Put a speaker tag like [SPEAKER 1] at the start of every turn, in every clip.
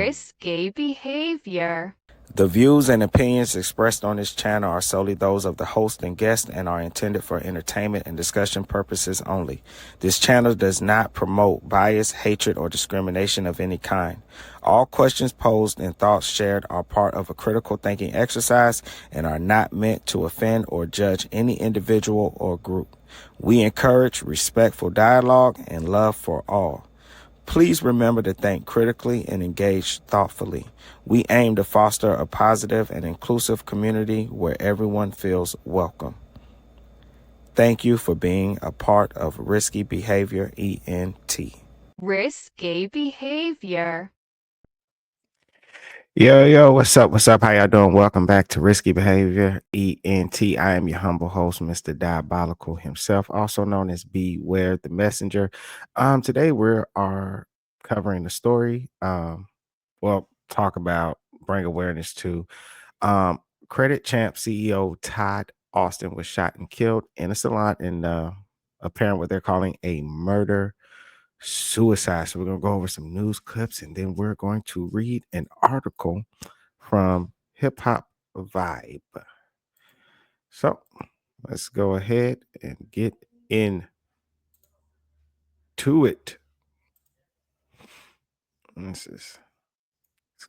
[SPEAKER 1] Risky behavior.
[SPEAKER 2] The views and opinions expressed on this channel are solely those of the host and guest and are intended for entertainment and discussion purposes only. This channel does not promote bias, hatred, or discrimination of any kind. All questions posed and thoughts shared are part of a critical thinking exercise and are not meant to offend or judge any individual or group. We encourage respectful dialogue and love for all. Please remember to think critically and engage thoughtfully. We aim to foster a positive and inclusive community where everyone feels welcome. Thank you for being a part of Risky Behavior ENT.
[SPEAKER 1] Risky behavior.
[SPEAKER 2] Yo, what's up? How y'all doing? Welcome back to Risky Behavior ENT. I am your humble host, Mr. Diabolical himself, also known as Beware the Messenger. Today we are covering the story. Talk about, bring awareness to Credit Champ CEO Todd Austin was shot and killed in a salon in apparent what they're calling a murder suicide. So we're going to go over some news clips and then we're going to read an article from Hip Hop Vibe. So let's go ahead and get into it. It's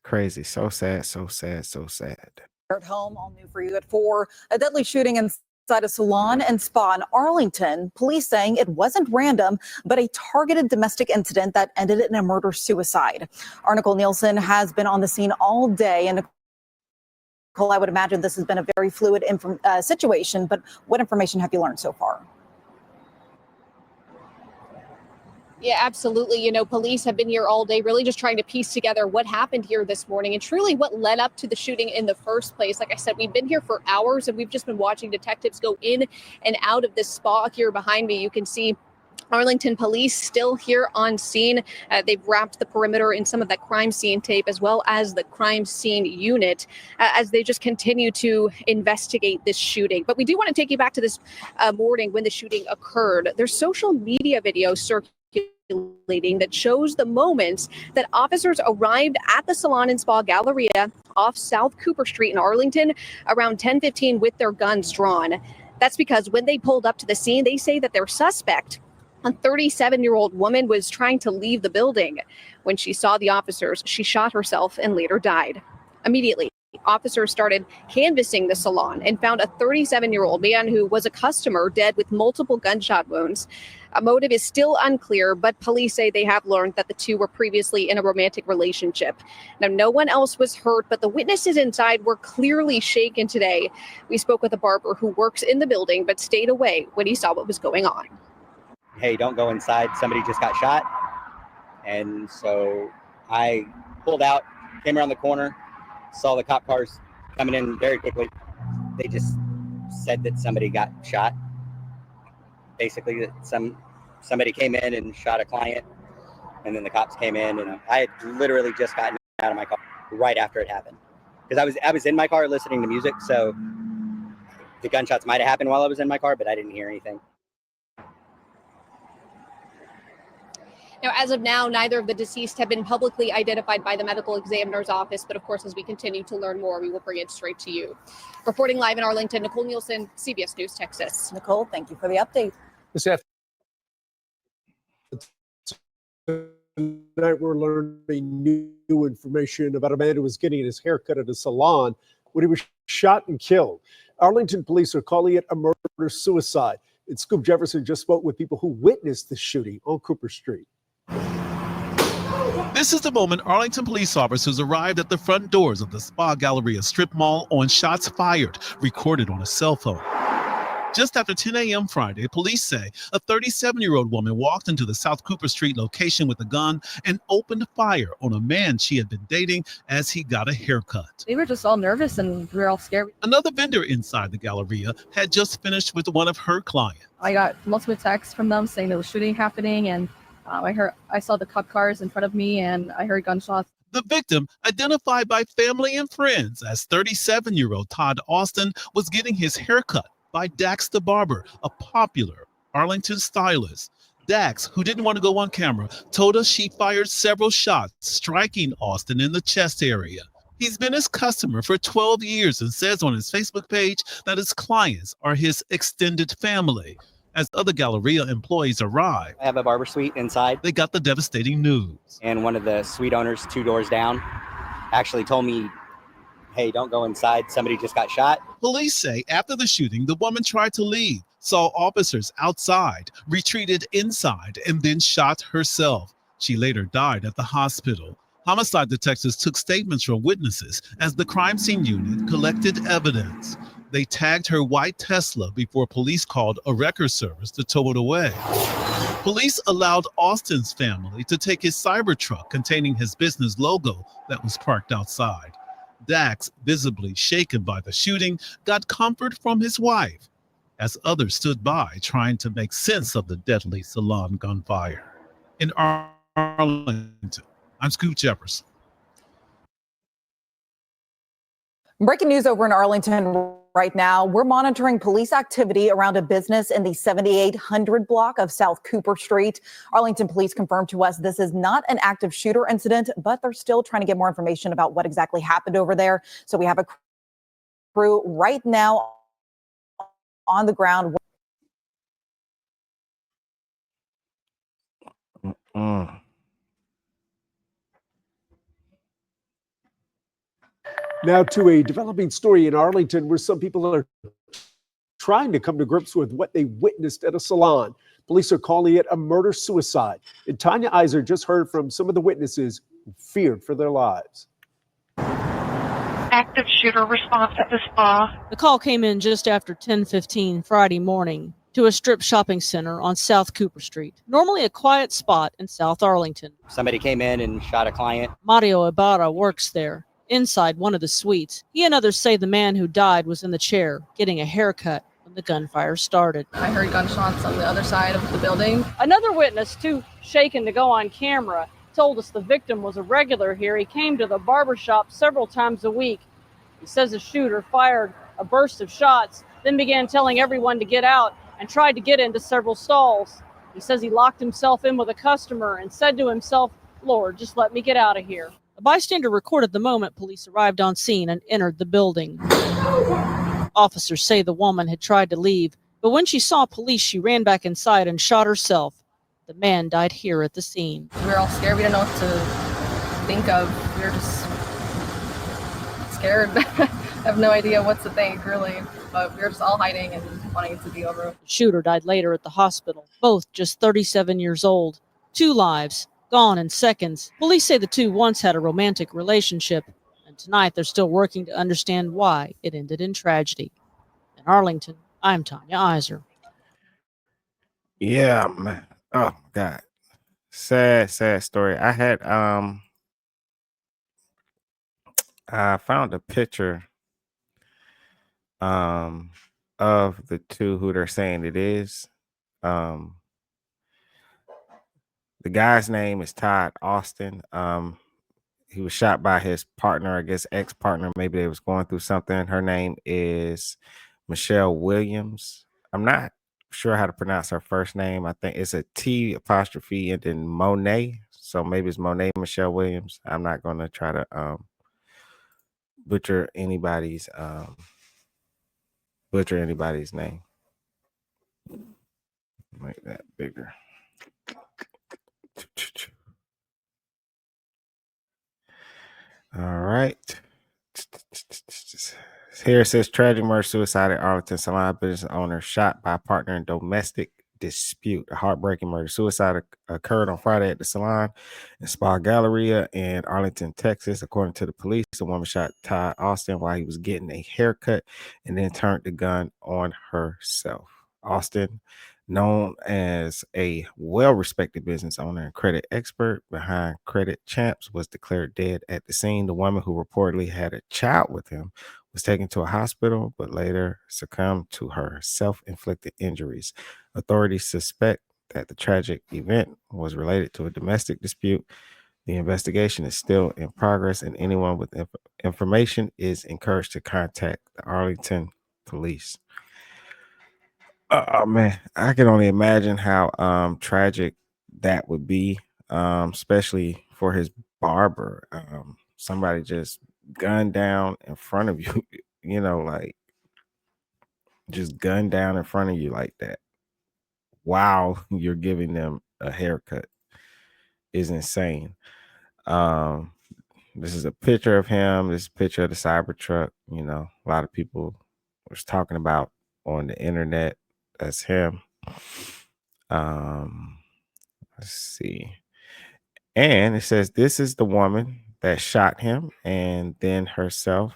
[SPEAKER 2] crazy. So sad.
[SPEAKER 3] At home, all new for you at 4. A deadly shooting inside a salon and spa in Arlington. Police saying it wasn't random, but a targeted domestic incident that ended in a murder-suicide. Our Nicole Nielsen has been on the scene all day. And Nicole, I would imagine this has been a very fluid situation, but what information have you learned so far?
[SPEAKER 4] Yeah, absolutely. You know, police have been here all day, really just trying to piece together what happened here this morning and truly what led up to the shooting in the first place. Like I said, we've been here for hours and we've just been watching detectives go in and out of this spa here behind me. You can see Arlington police still here on scene. They've wrapped the perimeter in some of that crime scene tape as well as the crime scene unit as they just continue to investigate this shooting. But we do want to take you back to this morning when the shooting occurred. There's social media videos circulating that shows the moments that officers arrived at the Salon and Spa Galleria off South Cooper Street in Arlington around 10:15 with their guns drawn. That's because when they pulled up to the scene, they say that their suspect, a 37-year-old woman, was trying to leave the building. When she saw the officers, she shot herself and later died. Immediately, officers started canvassing the salon and found a 37-year-old man who was a customer dead with multiple gunshot wounds. A motive is still unclear, but police say they have learned that the two were previously in a romantic relationship. Now, no one else was hurt, but the witnesses inside were clearly shaken today. We spoke with a barber who works in the building but stayed away when he saw what was going on.
[SPEAKER 5] Hey, don't go inside. Somebody just got shot. And so I pulled out, came around the corner, saw the cop cars coming in very quickly. They just said that somebody got shot. Basically, that somebody came in and shot a client, and then the cops came in, and I had literally just gotten out of my car right after it happened. Because I was in my car listening to music, so the gunshots might have happened while I was in my car, but I didn't hear anything.
[SPEAKER 4] Now, as of now, neither of the deceased have been publicly identified by the medical examiner's office. But of course, as we continue to learn more, we will bring it straight to you. Reporting live in Arlington, Nicole Nielsen, CBS News, Texas.
[SPEAKER 3] Nicole, thank you for the update.
[SPEAKER 6] Tonight we're learning new information about a man who was getting his hair cut at a salon when he was shot and killed. Arlington police are calling it a murder-suicide. And Scoop Jefferson just spoke with people who witnessed the shooting on Cooper Street.
[SPEAKER 7] This is the moment Arlington police officers arrived at the front doors of the Spa Galleria strip mall on shots fired, recorded on a cell phone. Just after 10 a.m. Friday, police say a 37-year-old woman walked into the South Cooper Street location with a gun and opened fire on a man she had been dating as he got a haircut.
[SPEAKER 8] They were just all nervous and we were all scared.
[SPEAKER 7] Another vendor inside the Galleria had just finished with one of her clients.
[SPEAKER 8] I got multiple texts from them saying there was shooting happening, and I saw the cop cars in front of me and I heard gunshots.
[SPEAKER 7] The victim, identified by family and friends as 37-year-old Todd Austin, was getting his haircut by Dax the Barber, a popular Arlington stylist. Dax, who didn't want to go on camera, told us she fired several shots, striking Austin in the chest area. He's been his customer for 12 years and says on his Facebook page that his clients are his extended family. As other Galleria employees arrived,
[SPEAKER 5] I have a barber suite inside,
[SPEAKER 7] they got the devastating news.
[SPEAKER 5] and one of the suite owners 2 doors down actually told me, hey, don't go inside. Somebody just got shot.
[SPEAKER 7] Police say after the shooting, the woman tried to leave, saw officers outside, retreated inside, and then shot herself. She later died at the hospital. Homicide detectives took statements from witnesses as the crime scene unit collected evidence. They tagged her white Tesla before police called a record service to tow it away. Police allowed Austin's family to take his Cybertruck containing his business logo that was parked outside. Dax, visibly shaken by the shooting, got comfort from his wife as others stood by trying to make sense of the deadly salon gunfire. In Arlington, I'm Scoop Jefferson.
[SPEAKER 3] Breaking news over in Arlington right now. We're monitoring police activity around a business in the 7800 block of South Cooper Street. Arlington police confirmed to us this is not an active shooter incident, but they're still trying to get more information about what exactly happened over there. So we have a crew right now on the ground.
[SPEAKER 6] Now to a developing story in Arlington where some people are trying to come to grips with what they witnessed at a salon. Police are calling it a murder-suicide. And Tanya Iser just heard from some of the witnesses who feared for their lives.
[SPEAKER 9] Active shooter response at the spa.
[SPEAKER 10] The call came in just after 10:15 Friday morning to a strip shopping center on South Cooper Street, normally a quiet spot in South Arlington.
[SPEAKER 5] Somebody came in and shot a client.
[SPEAKER 10] Mario Ibarra works there. Inside one of the suites, he and others say the man who died was in the chair getting a haircut when the gunfire started.
[SPEAKER 8] I heard gunshots on the other side of the building.
[SPEAKER 10] Another witness, too shaken to go on camera, told us the victim was a regular here. He came to the barbershop several times a week. He says the shooter fired a burst of shots, then began telling everyone to get out and tried to get into several stalls. He says he locked himself in with a customer and said to himself, "Lord, just let me get out of here." A bystander recorded the moment police arrived on scene and entered the building. Officers say the woman had tried to leave, but when she saw police, she ran back inside and shot herself. The man died here at the scene.
[SPEAKER 8] We were all scared. We didn't know what to think of. We were just scared. I have no idea what to think, really. But we were just all hiding and wanting it to be over.
[SPEAKER 10] The shooter died later at the hospital, both just 37 years old. 2 lives gone in seconds. Police say the two once had a romantic relationship, and tonight they're still working to understand why it ended in tragedy. In Arlington, I'm Tanya Iser.
[SPEAKER 2] Yeah, man. Oh God. Sad story. I had I found a picture of the two who they're saying it is. The guy's name is Todd Austin. He was shot by his partner, I guess ex-partner. Maybe they was going through something. Her name is Michelle Williams. I'm not sure how to pronounce her first name. I think it's a T apostrophe and then Monet. So maybe it's Monet Michelle Williams. I'm not going to try to butcher anybody's name. Make that bigger. All right. Here it says tragic murder suicide at Arlington salon business owner shot by partner in domestic dispute. A heartbreaking murder suicide occurred on Friday at the salon and spa galleria in Arlington, Texas. According to the police, the woman shot Todd Austin while he was getting a haircut and then turned the gun on herself. Austin, known as a well-respected business owner and credit expert behind Credit Champs, was declared dead at the scene. The woman who reportedly had a child with him was taken to a hospital, but later succumbed to her self-inflicted injuries. Authorities suspect that the tragic event was related to a domestic dispute. The investigation is still in progress, and anyone with information is encouraged to contact the Arlington police. Oh man, I can only imagine how tragic that would be, especially for his barber. Somebody just gunned down in front of you, like just gunned down in front of you like that while you're giving them a haircut is insane. Um, this is a picture of him. This is a picture of the Cybertruck. A lot of people was talking about on the internet. That's him. Um, let's see. And it says this is the woman that shot him and then herself.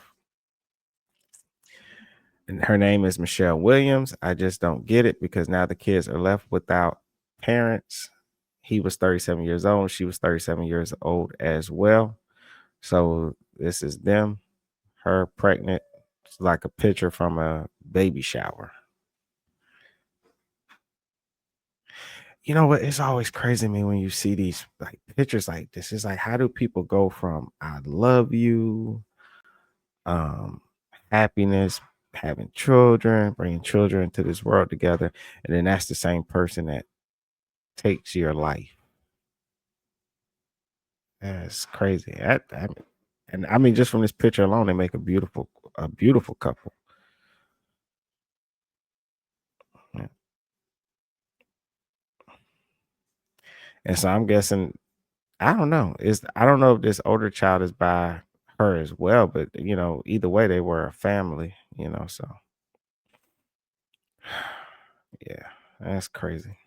[SPEAKER 2] And her name is Michelle Williams. I just don't get it because now the kids are left without parents. He was 37 years old. She was 37 years old as well. So this is them, her pregnant. It's like a picture from a baby shower. You know what? It's always crazy to me when you see these like pictures like this. It's like, how do people go from I love you, um, happiness, having children, bringing children into this world together, and then that's the same person that takes your life? That's crazy. And I mean, just from this picture alone, they make a beautiful couple. Yeah. And so I'm guessing, I don't know. I don't know if this older child is by her as well, but either way, they were a family. So yeah, that's crazy.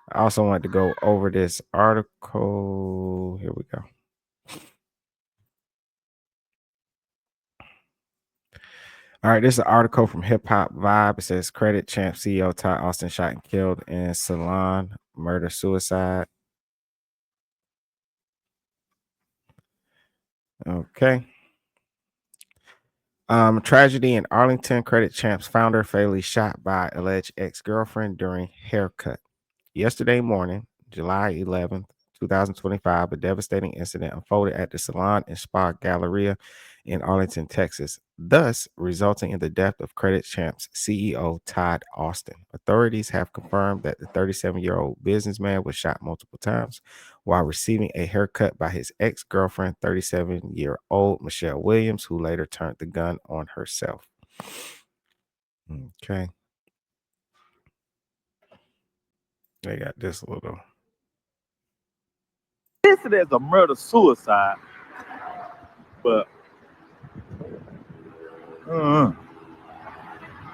[SPEAKER 2] I also wanted to go over this article. Here we go. All right, this is an article from Hip Hop Vibe. It says Credit Champ CEO Todd Austin shot and killed in salon, murder suicide. Okay. Tragedy in Arlington. Credit Champ's founder fatally shot by alleged ex-girlfriend during haircut. Yesterday morning, July 11th, 2025, a devastating incident unfolded at the Salon and Spa Galleria in Arlington, Texas, thus resulting in the death of Credit Champ's CEO, Todd Austin. Authorities have confirmed that the 37-year-old businessman was shot multiple times while receiving a haircut by his ex-girlfriend, 37-year-old Michelle Williams, who later turned the gun on herself. Okay. They got this little.
[SPEAKER 11] Listed as a murder suicide, but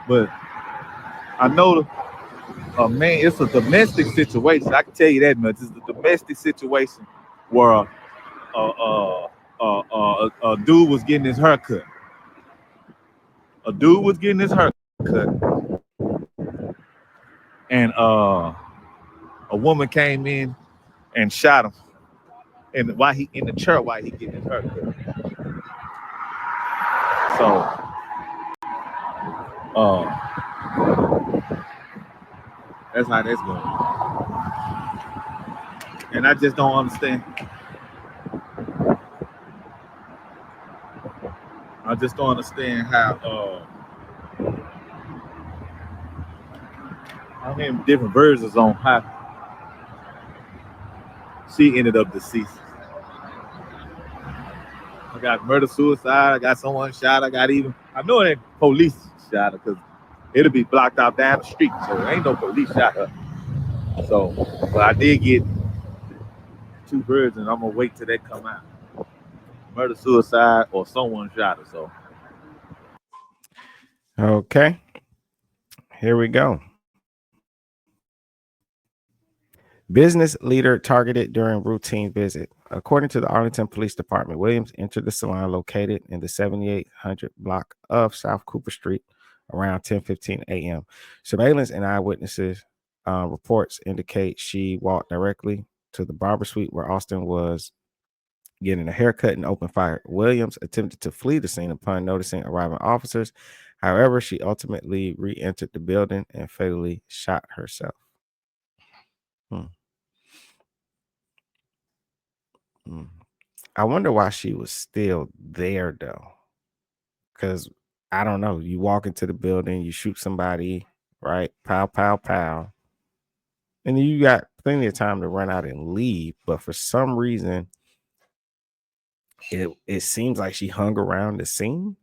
[SPEAKER 11] but I know man, it's a domestic situation. I can tell you that much. It's a domestic situation where a dude was getting his haircut. A dude was getting his haircut, and a woman came in and shot him. And while he in the chair, while he getting his haircut. So, that's how that's going. And I just don't understand. I just don't understand how many different versions on how she ended up deceased. I got murder, suicide. I got someone shot. I know it ain't police shot her because it'll be blocked out down the street. So ain't no police shot her. So, but I did get two versions. I'm gonna wait till they come out. Murder, suicide, or someone shot her. So,
[SPEAKER 2] Okay. Here we go. Business leader targeted during routine visit. According to the Arlington Police Department, Williams entered the salon located in the 7800 block of South Cooper Street around 10:15 a.m. Surveillance and eyewitnesses reports indicate she walked directly to the barber suite where Austin was getting a haircut and opened fire. Williams attempted to flee the scene upon noticing arriving officers. However, she ultimately re-entered the building and fatally shot herself. I wonder why she was still there though, because I don't know. You walk into the building, you shoot somebody, right? Pow, pow, pow. And then you got plenty of time to run out and leave. But for some reason, it seems like she hung around the scene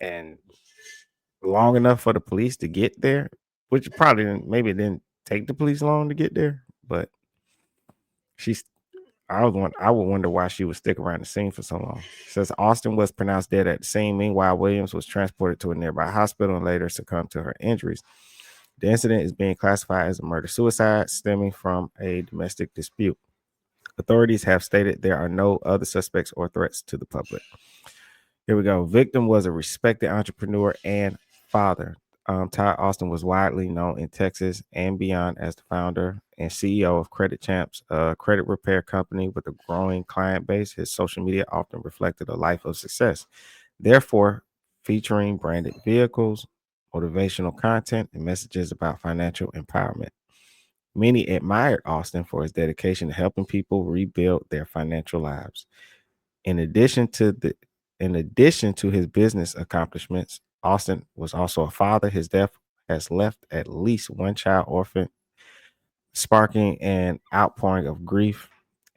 [SPEAKER 2] and long enough for the police to get there, which probably maybe it didn't take the police long to get there, but she's I would wonder why she would stick around the scene for so long. It says Austin was pronounced dead at the scene. Meanwhile, Williams was transported to a nearby hospital and later succumbed to her injuries. The incident is being classified as a murder-suicide stemming from a domestic dispute. Authorities have stated there are no other suspects or threats to the public. Here we go. Victim was a respected entrepreneur and father. Todd Austin was widely known in Texas and beyond as the founder and CEO of Credit Champs, a credit repair company with a growing client base. His social media often reflected a life of success, therefore featuring branded vehicles, motivational content, and messages about financial empowerment. Many admired Austin for his dedication to helping people rebuild their financial lives. In addition to his business accomplishments, Austin was also a father. His death has left at least one child orphan, sparking an outpouring of grief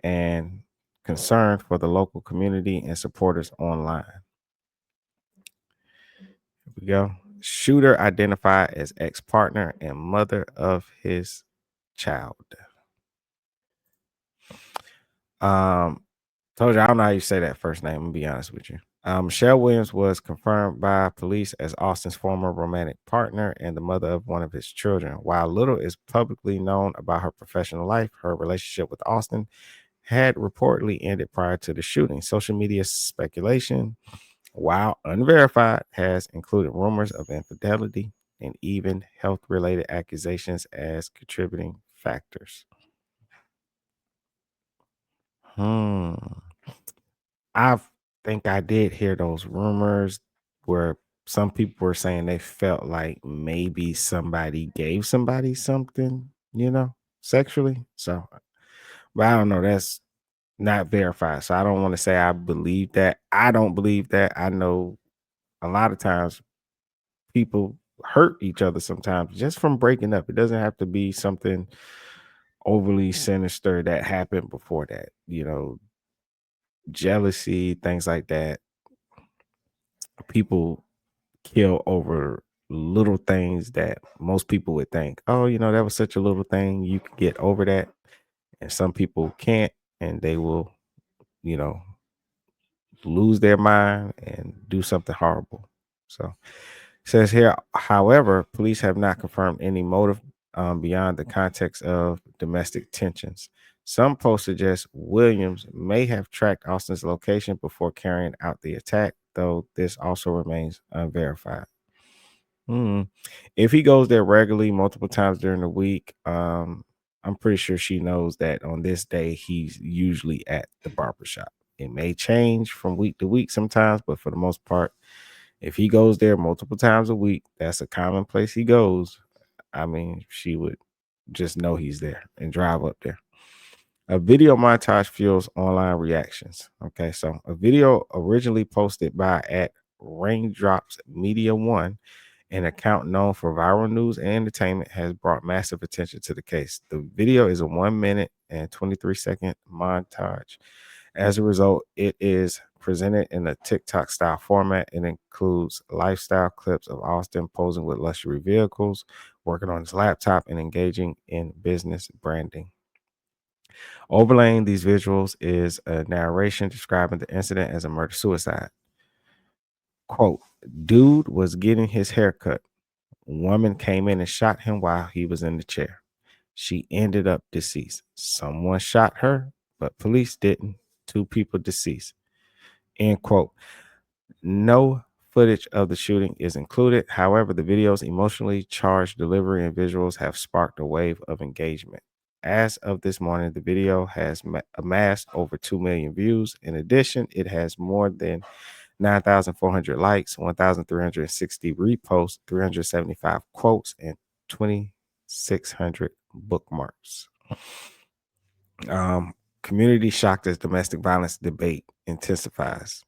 [SPEAKER 2] and concern for the local community and supporters online. Here we go. Shooter identified as ex-partner and mother of his child. Told you I don't know how you say that first name. I'm gonna be honest with you. Michelle Williams was confirmed by police as Austin's former romantic partner and the mother of one of his children. While little is publicly known about her professional life, her relationship with Austin had reportedly ended prior to the shooting. Social media speculation, while unverified, has included rumors of infidelity and even health-related accusations as contributing factors. I think I did hear those rumors where some people were saying they felt like maybe somebody gave somebody something, sexually. So, but I don't know. That's not verified. So I don't want to say I believe that. I don't believe that. I know a lot of times people hurt each other sometimes just from breaking up. It doesn't have to be something overly sinister that happened before that, jealousy, things like that. People kill over little things that most people would think, oh, that was such a little thing. You can get over that. And some people can't, and they will, you know, lose their mind and do something horrible. So it says here, however, police have not confirmed any motive beyond the context of domestic tensions. Some posts suggest Williams may have tracked Austin's location before carrying out the attack, though this also remains unverified. If he goes there regularly, multiple times during the week, I'm pretty sure she knows that on this day he's usually at the barbershop. It may change from week to week sometimes, but for the most part, if he goes there multiple times a week, that's a common place he goes. I mean, she would just know he's there and drive up there. A video montage fuels online reactions. Okay, so a video originally posted by at Raindrops Media One, an account known for viral news and entertainment, has brought massive attention to the case. The video is a 1 minute and 23-second montage. As a result, it is presented in a TikTok style format. It includes lifestyle clips of Austin posing with luxury vehicles, working on his laptop, and engaging in business branding. Overlaying these visuals is a narration describing the incident as a murder suicide. Quote, dude was getting his hair cut. Woman came in and shot him while he was in the chair. She ended up deceased. Someone shot her, but police didn't. 2 people deceased. End quote. No footage of the shooting is included. However, the video's emotionally charged delivery and visuals have sparked a wave of engagement. As of this morning, the video has amassed over 2 million views. In addition, it has more than 9,400 likes, 1,360 reposts, 375 quotes, and 2,600 bookmarks. Community shocked as domestic violence debate intensifies.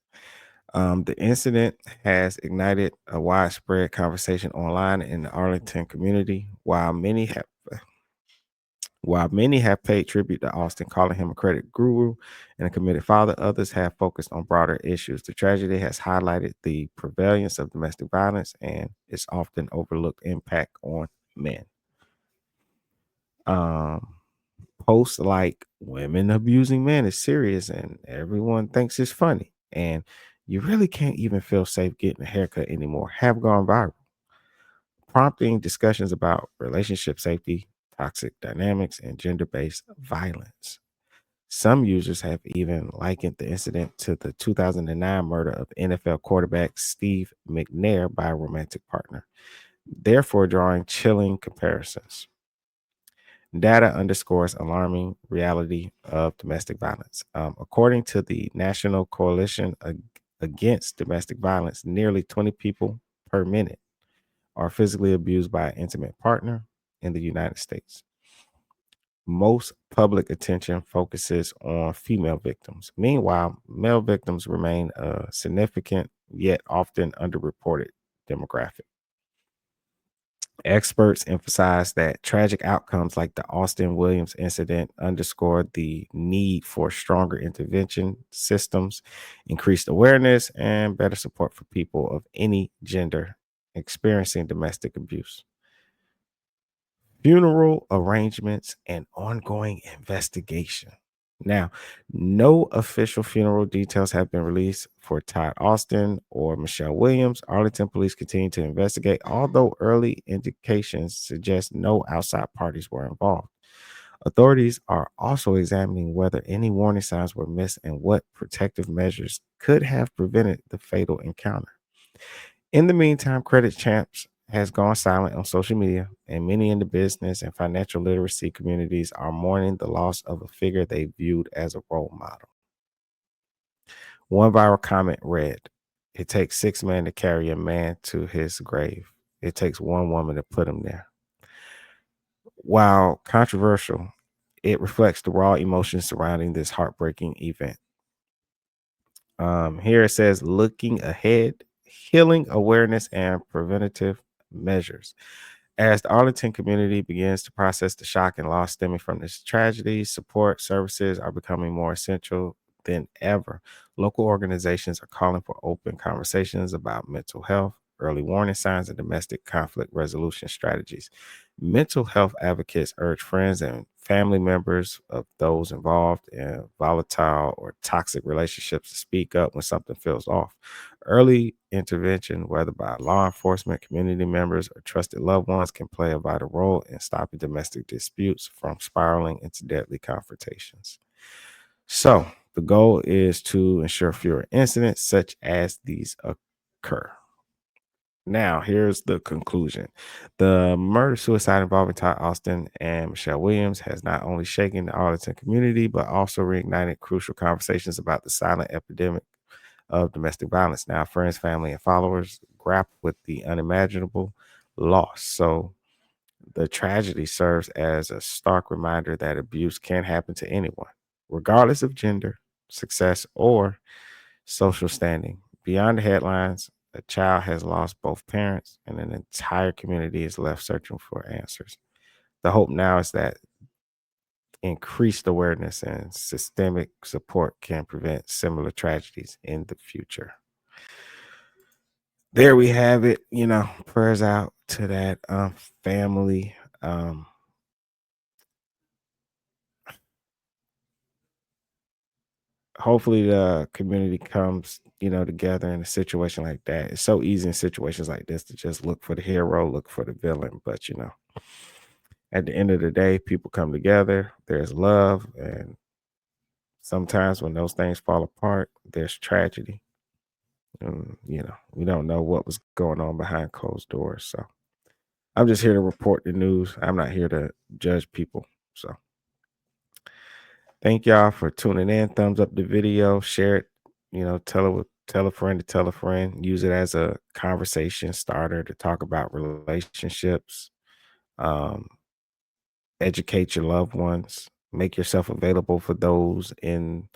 [SPEAKER 2] The incident has ignited a widespread conversation online in the Arlington community. While many have paid tribute to Austin, calling him a credit guru and a committed father, others have focused on broader issues. The tragedy has highlighted the prevalence of domestic violence and its often overlooked impact on men. Um, Posts like women abusing men is serious and everyone thinks it's funny. And you really can't even feel safe getting a haircut anymore have gone viral, prompting discussions about relationship safety, toxic dynamics, and gender based violence. Some users have even likened the incident to the 2009 murder of NFL quarterback Steve McNair by a romantic partner, therefore drawing chilling comparisons. Data underscores alarming reality of domestic violence. According to the National Coalition Against Domestic Violence, nearly 20 people per minute are physically abused by an intimate partner in the United States. Most public attention focuses on female victims. Meanwhile, male victims remain a significant yet often underreported demographic. Experts emphasize that tragic outcomes like the Austin Williams incident underscore the need for stronger intervention systems, increased awareness, and better support for people of any gender experiencing domestic abuse. Funeral arrangements and ongoing investigation. Now, no official funeral details have been released for Todd Austin or Michelle Williams. Arlington police continue to investigate, although early indications suggest no outside parties were involved. Authorities are also examining whether any warning signs were missed and what protective measures could have prevented the fatal encounter. In the meantime, Credit Champs has gone silent on social media, and many in the business and financial literacy communities are mourning the loss of a figure they viewed as a role model. One viral comment read, "It takes 6 men to carry a man to his grave. It takes one woman to put him there." While controversial, it reflects the raw emotions surrounding this heartbreaking event. Here it says, looking ahead, healing awareness and preventative measures. As the Arlington community begins to process the shock and loss stemming from this tragedy, support services are becoming more essential than ever. Local organizations are calling for open conversations about mental health, early warning signs, and domestic conflict resolution strategies. Mental health advocates urge friends and family members of those involved in volatile or toxic relationships to speak up when something feels off. Early intervention, whether by law enforcement, community members, or trusted loved ones, can play a vital role in stopping domestic disputes from spiraling into deadly confrontations. So, the goal is to ensure fewer incidents such as these occur. Now, here's the conclusion. The murder suicide involving Todd Austin and Michelle Williams has not only shaken the Arlington community, but also reignited crucial conversations about the silent epidemic of domestic violence. Now, friends, family, and followers grapple with the unimaginable loss. So, the tragedy serves as a stark reminder that abuse can happen to anyone, regardless of gender, success, or social standing. Beyond the headlines, a child has lost both parents, and an entire community is left searching for answers. The hope now is that increased awareness and systemic support can prevent similar tragedies in the future. There we have it. Prayers out to that family. Hopefully the community comes together in a situation like that. It's so easy in situations like this to just look for the hero, look for the villain, but at the end of the day, people come together, there's love, and sometimes when those things fall apart, there's tragedy. And we don't know what was going on behind closed doors. So I'm just here to report the news. I'm not here to judge people. So thank y'all for tuning in. Thumbs up the video, share it, tell a friend to tell a friend. Use it as a conversation starter to talk about relationships. Educate your loved ones. Make yourself available for those in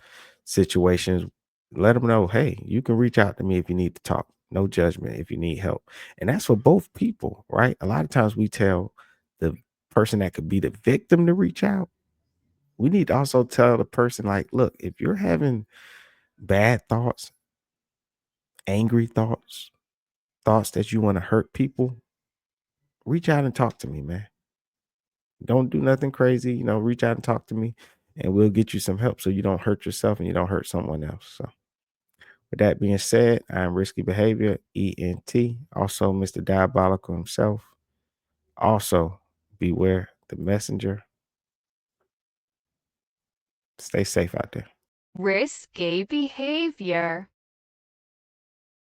[SPEAKER 2] situations let them know, hey, you can reach out to me if you need to talk. No judgment if you need help. And that's for both people, right? A lot of times we tell the person that could be the victim to reach out. We need to also tell the person, like, look, if you're having bad thoughts, angry thoughts, thoughts that you want to hurt people, reach out and talk to me, man. Don't do nothing crazy, reach out and talk to me and we'll get you some help so you don't hurt yourself and you don't hurt someone else. So with that being said, I'm Risky Behavior, ENT, also Mr. Diabolical himself. Also, beware the messenger. Stay safe out there.
[SPEAKER 1] Risky behavior.